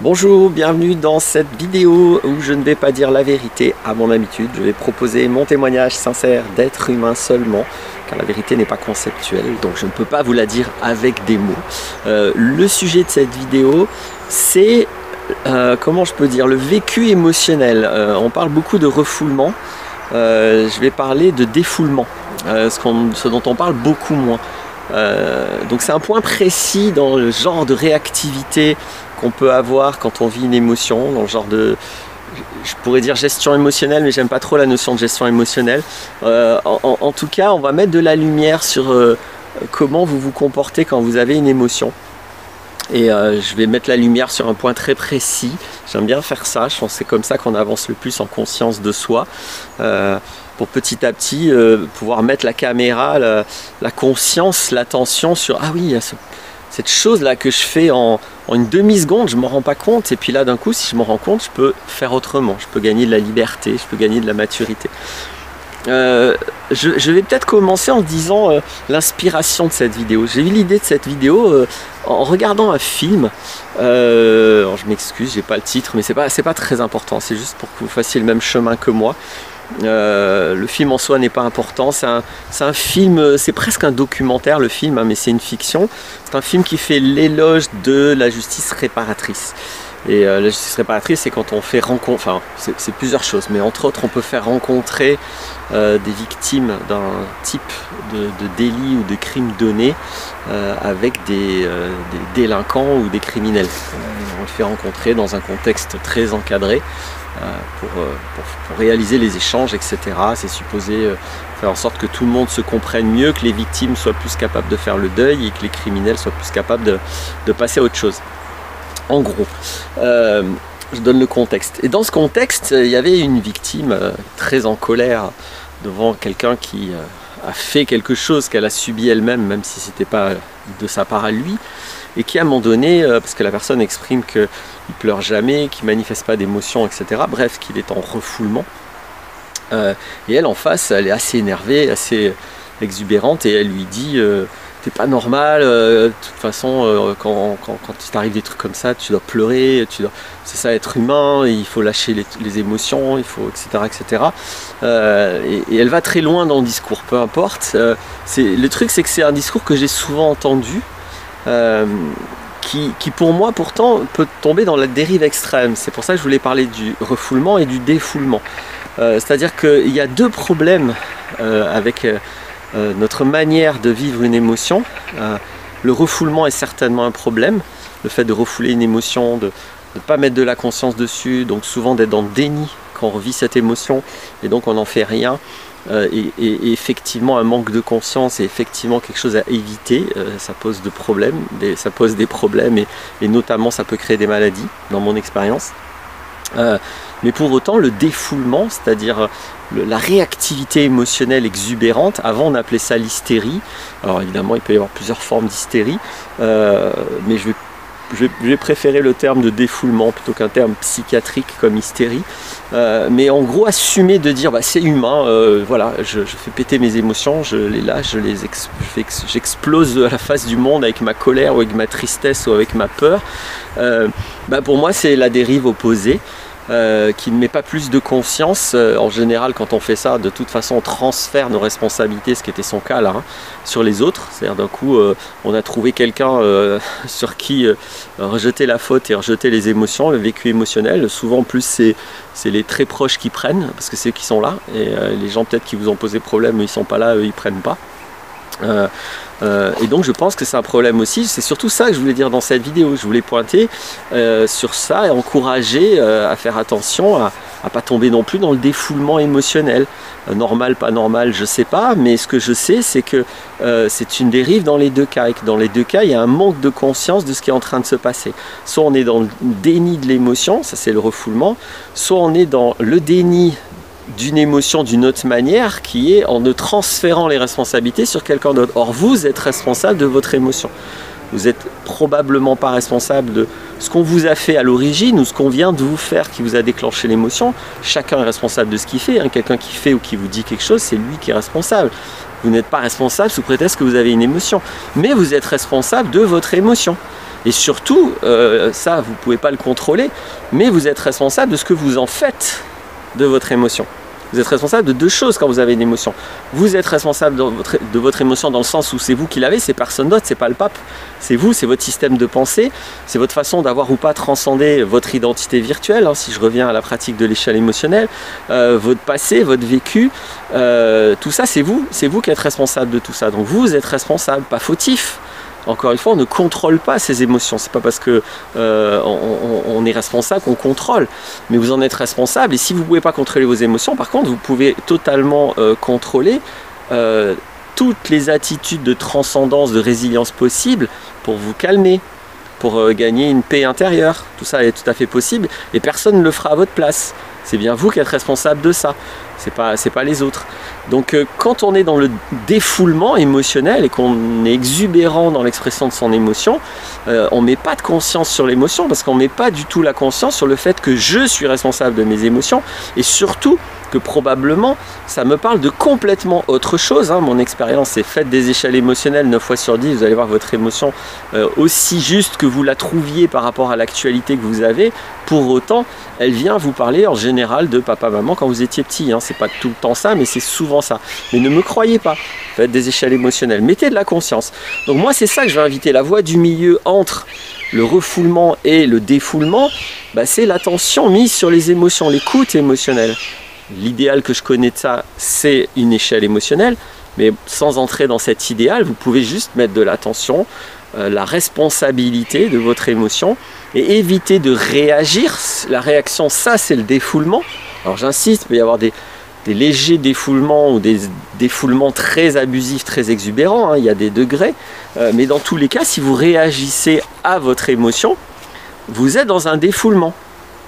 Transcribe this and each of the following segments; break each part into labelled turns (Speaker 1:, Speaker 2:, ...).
Speaker 1: Bonjour, bienvenue dans cette vidéo où je ne vais pas dire la vérité à mon habitude. Je vais proposer mon témoignage sincère d'être humain seulement, car la vérité n'est pas conceptuelle, donc je ne peux pas vous la dire avec des mots. Le sujet de cette vidéo, c'est, comment je peux dire, le vécu émotionnel. On parle beaucoup de refoulement, je vais parler de défoulement, ce dont on parle beaucoup moins. Donc c'est un point précis dans le genre de réactivité qu'on peut avoir quand on vit une émotion, dans le genre de, je pourrais dire gestion émotionnelle, mais j'aime pas trop la notion de gestion émotionnelle. En tout cas, on va mettre de la lumière sur comment vous vous comportez quand vous avez une émotion. Et je vais mettre la lumière sur un point très précis. J'aime bien faire ça, je pense que c'est comme ça qu'on avance le plus en conscience de soi. Pour petit à petit pouvoir mettre la caméra, la conscience, l'attention sur « Ah oui, il y a cette chose-là que je fais en une demi-seconde, je ne m'en rends pas compte. » Et puis là, d'un coup, si je m'en rends compte, je peux faire autrement. Je peux gagner de la liberté, je peux gagner de la maturité. Je vais peut-être commencer en disant l'inspiration de cette vidéo. J'ai eu l'idée de cette vidéo en regardant un film. Alors je m'excuse, j'ai pas le titre, mais c'est pas très important. C'est juste pour que vous fassiez le même chemin que moi. Le film en soi n'est pas important, c'est un film, c'est presque un documentaire le film, hein, mais c'est une fiction. C'est un film qui fait l'éloge de la justice réparatrice. Et la justice réparatrice, c'est quand on fait rencontrer, enfin c'est plusieurs choses, mais entre autres on peut faire rencontrer des victimes d'un type de délit ou de crime donné avec des délinquants ou des criminels. On le fait rencontrer dans un contexte très encadré pour réaliser les échanges, etc. C'est supposé faire en sorte que tout le monde se comprenne mieux, que les victimes soient plus capables de faire le deuil et que les criminels soient plus capables de passer à autre chose. En gros, je donne le contexte. Et dans ce contexte, il y avait une victime très en colère devant quelqu'un qui a fait quelque chose qu'elle a subi elle-même, même si ce n'était pas de sa part à lui, et qui à un moment donné, parce que la personne exprime qu'il ne pleure jamais, qu'il ne manifeste pas d'émotion, etc., bref, qu'il est en refoulement. Et elle en face, elle est assez énervée, assez exubérante, et elle lui dit t'es pas normal, de toute façon quand il t'arrive des trucs comme ça, tu dois pleurer, c'est ça être humain, il faut lâcher les émotions, il faut, etc. etc. Et elle va très loin dans le discours, peu importe. Le truc c'est que c'est un discours que j'ai souvent entendu, qui pour moi pourtant peut tomber dans la dérive extrême. C'est pour ça que je voulais parler du refoulement et du défoulement. C'est-à-dire qu'il y a deux problèmes avec notre manière de vivre une émotion. Le refoulement est certainement un problème, le fait de refouler une émotion, de ne pas mettre de la conscience dessus, donc souvent d'être dans le déni quand on vit cette émotion et donc on n'en fait rien, et effectivement un manque de conscience est effectivement quelque chose à éviter. Ça pose des problèmes, et notamment ça peut créer des maladies dans mon expérience. Mais pour autant le défoulement, c'est-à-dire la réactivité émotionnelle exubérante, avant on appelait ça l'hystérie. Alors évidemment il peut y avoir plusieurs formes d'hystérie, mais je vais préférer le terme de défoulement plutôt qu'un terme psychiatrique comme hystérie. Mais en gros assumer de dire bah, c'est humain, voilà, je fais péter mes émotions, je les lâche, j'explose à la face du monde avec ma colère ou avec ma tristesse ou avec ma peur. Bah, pour moi c'est la dérive opposée. Qui ne met pas plus de conscience. En général quand on fait ça, de toute façon on transfère nos responsabilités, ce qui était son cas là, hein, sur les autres. C'est-à-dire d'un coup on a trouvé quelqu'un sur qui rejeter la faute et rejeter les émotions, le vécu émotionnel. Souvent en plus c'est les très proches qui prennent, parce que c'est eux qui sont là, et les gens peut-être qui vous ont posé problème, ils ne sont pas là, eux ils prennent pas. Et donc je pense que c'est un problème aussi. C'est surtout ça que je voulais dire dans cette vidéo. Je voulais pointer sur ça et encourager à faire attention à pas tomber non plus dans le défoulement émotionnel. Normal, pas normal, je sais pas, mais ce que je sais c'est que c'est une dérive dans les deux cas, et que dans les deux cas il y a un manque de conscience de ce qui est en train de se passer. Soit on est dans le déni de l'émotion, ça c'est le refoulement, soit on est dans le déni d'une émotion d'une autre manière, qui est en ne transférant les responsabilités sur quelqu'un d'autre. Or vous êtes responsable de votre émotion. Vous n'êtes probablement pas responsable de ce qu'on vous a fait à l'origine ou ce qu'on vient de vous faire qui vous a déclenché l'émotion. Chacun est responsable de ce qu'il fait, hein. Quelqu'un qui fait ou qui vous dit quelque chose, c'est lui qui est responsable. Vous n'êtes pas responsable sous prétexte que vous avez une émotion, mais vous êtes responsable de votre émotion. Et surtout, ça, vous ne pouvez pas le contrôler, mais vous êtes responsable de ce que vous en faites de votre émotion. Vous êtes responsable de deux choses quand vous avez une émotion. Vous êtes responsable de votre émotion dans le sens où c'est vous qui l'avez, c'est personne d'autre, c'est pas le pape. C'est vous, c'est votre système de pensée, c'est votre façon d'avoir ou pas transcendé votre identité virtuelle, hein, si je reviens à la pratique de l'échelle émotionnelle, votre passé, votre vécu, tout ça c'est vous qui êtes responsable de tout ça. Donc vous êtes responsable, pas fautif. Encore une fois, on ne contrôle pas ses émotions. C'est pas parce que on est responsable qu'on contrôle, mais vous en êtes responsable. Et si vous ne pouvez pas contrôler vos émotions, par contre, vous pouvez totalement contrôler toutes les attitudes de transcendance, de résilience possibles pour vous calmer, pour gagner une paix intérieure. Tout ça est tout à fait possible et personne ne le fera à votre place. C'est bien vous qui êtes responsable de ça. C'est pas les autres. Donc quand on est dans le défoulement émotionnel et qu'on est exubérant dans l'expression de son émotion, on ne met pas de conscience sur l'émotion parce qu'on ne met pas du tout la conscience sur le fait que je suis responsable de mes émotions et surtout que probablement ça me parle de complètement autre chose. Hein. Mon expérience, c'est faites des échelles émotionnelles 9 fois sur 10, vous allez voir votre émotion aussi juste que vous la trouviez par rapport à l'actualité que vous avez. Pour autant, elle vient vous parler en général de papa-maman quand vous étiez petit. Hein. C'est pas tout le temps ça, mais c'est souvent ça. Mais ne me croyez pas, faites des échelles émotionnelles, mettez de la conscience. Donc moi, c'est ça que je vais inviter, la voie du milieu entre le refoulement et le défoulement, bah, c'est l'attention mise sur les émotions, l'écoute émotionnelle. L'idéal que je connais de ça, c'est une échelle émotionnelle, mais sans entrer dans cet idéal, vous pouvez juste mettre de l'attention, la responsabilité de votre émotion et éviter de réagir. La réaction, ça, c'est le défoulement. Alors j'insiste, il peut y avoir des légers défoulements ou des défoulements très abusifs, très exubérants, hein, il y a des degrés, mais dans tous les cas, si vous réagissez à votre émotion, vous êtes dans un défoulement.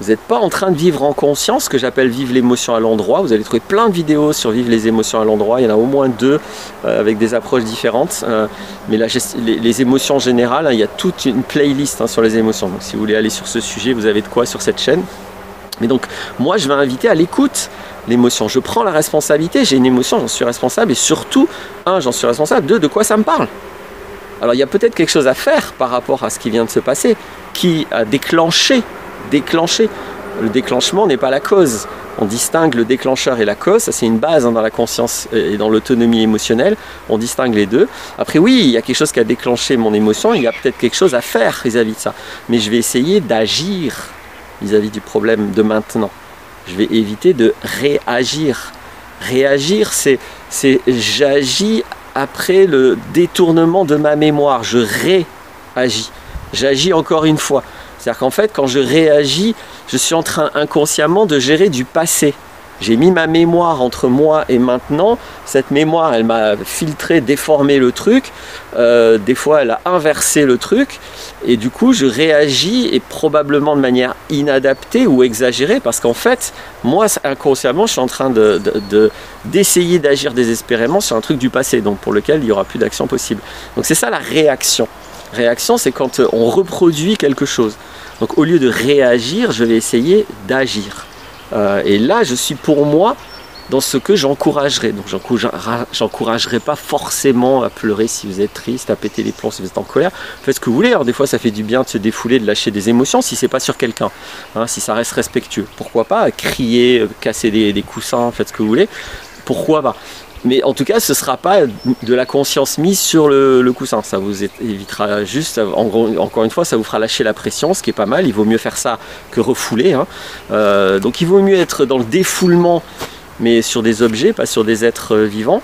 Speaker 1: Vous n'êtes pas en train de vivre en conscience, ce que j'appelle vivre l'émotion à l'endroit. Vous allez trouver plein de vidéos sur vivre les émotions à l'endroit. Il y en a au moins 2 avec des approches différentes. Mais les émotions en général, hein, il y a toute une playlist hein, sur les émotions. Donc si vous voulez aller sur ce sujet, vous avez de quoi sur cette chaîne. Mais donc moi, je vais inviter à l'écoute l'émotion. Je prends la responsabilité, j'ai une émotion, j'en suis responsable. Et surtout, 1, j'en suis responsable. 2, de quoi ça me parle? Alors il y a peut-être quelque chose à faire par rapport à ce qui vient de se passer, qui a déclenché. Le déclenchement n'est pas la cause. On distingue le déclencheur et la cause, ça c'est une base hein, dans la conscience et dans l'autonomie émotionnelle, on distingue les deux. Après oui, il y a quelque chose qui a déclenché mon émotion, il y a peut-être quelque chose à faire vis-à-vis de ça. Mais je vais essayer d'agir vis-à-vis du problème de maintenant. Je vais éviter de réagir. Réagir, c'est j'agis après le détournement de ma mémoire, je réagis. J'agis encore une fois. C'est-à-dire qu'en fait, quand je réagis, je suis en train inconsciemment de gérer du passé. J'ai mis ma mémoire entre moi et maintenant. Cette mémoire, elle m'a filtré, déformé le truc. Des fois, elle a inversé le truc. Et du coup, je réagis et probablement de manière inadaptée ou exagérée. Parce qu'en fait, moi, inconsciemment, je suis en train d'essayer d'agir désespérément sur un truc du passé. Donc pour lequel il n'y aura plus d'action possible. Donc c'est ça la réaction. Réaction, c'est quand on reproduit quelque chose. Donc au lieu de réagir, je vais essayer d'agir. Et là, je suis pour moi dans ce que j'encouragerais. Donc j'encouragerais pas forcément à pleurer si vous êtes triste, à péter les plombs si vous êtes en colère. Faites ce que vous voulez. Alors des fois, ça fait du bien de se défouler, de lâcher des émotions si c'est pas sur quelqu'un, hein, si ça reste respectueux. Pourquoi pas crier, casser des coussins, faites ce que vous voulez. Pourquoi pas? Mais en tout cas, ce ne sera pas de la conscience mise sur le coussin. Ça vous évitera juste, encore une fois, ça vous fera lâcher la pression, ce qui est pas mal. Il vaut mieux faire ça que refouler. Hein. Donc il vaut mieux être dans le défoulement, mais sur des objets, pas sur des êtres vivants.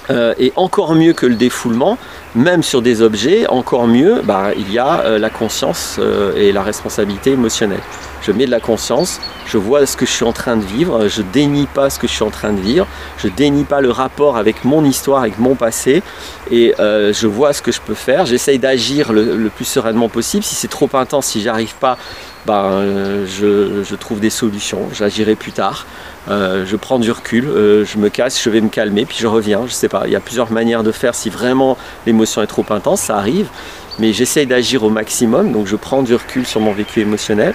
Speaker 1: Et encore mieux que le défoulement, même sur des objets, encore mieux, il y a la conscience et la responsabilité émotionnelle. Je mets de la conscience, je vois ce que je suis en train de vivre, je dénie pas ce que je suis en train de vivre, je dénie pas le rapport avec mon histoire, avec mon passé, et je vois ce que je peux faire, j'essaye d'agir le plus sereinement possible. Si c'est trop intense, si j'arrive pas, je trouve des solutions, j'agirai plus tard. Je prends du recul, je me casse, je vais me calmer, puis je reviens, je sais pas, il y a plusieurs manières de faire si vraiment l'émotion l'émotion est trop intense, ça arrive, mais j'essaye d'agir au maximum, donc je prends du recul sur mon vécu émotionnel,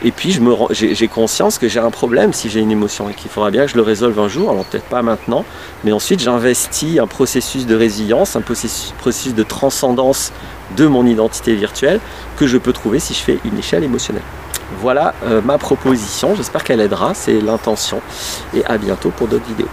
Speaker 1: et puis j'ai conscience que j'ai un problème si j'ai une émotion, et qu'il faudra bien que je le résolve un jour, alors peut-être pas maintenant, mais ensuite j'investis un processus de résilience, un processus de transcendance de mon identité virtuelle, que je peux trouver si je fais une échelle émotionnelle. Voilà ma proposition, j'espère qu'elle aidera, c'est l'intention, et à bientôt pour d'autres vidéos.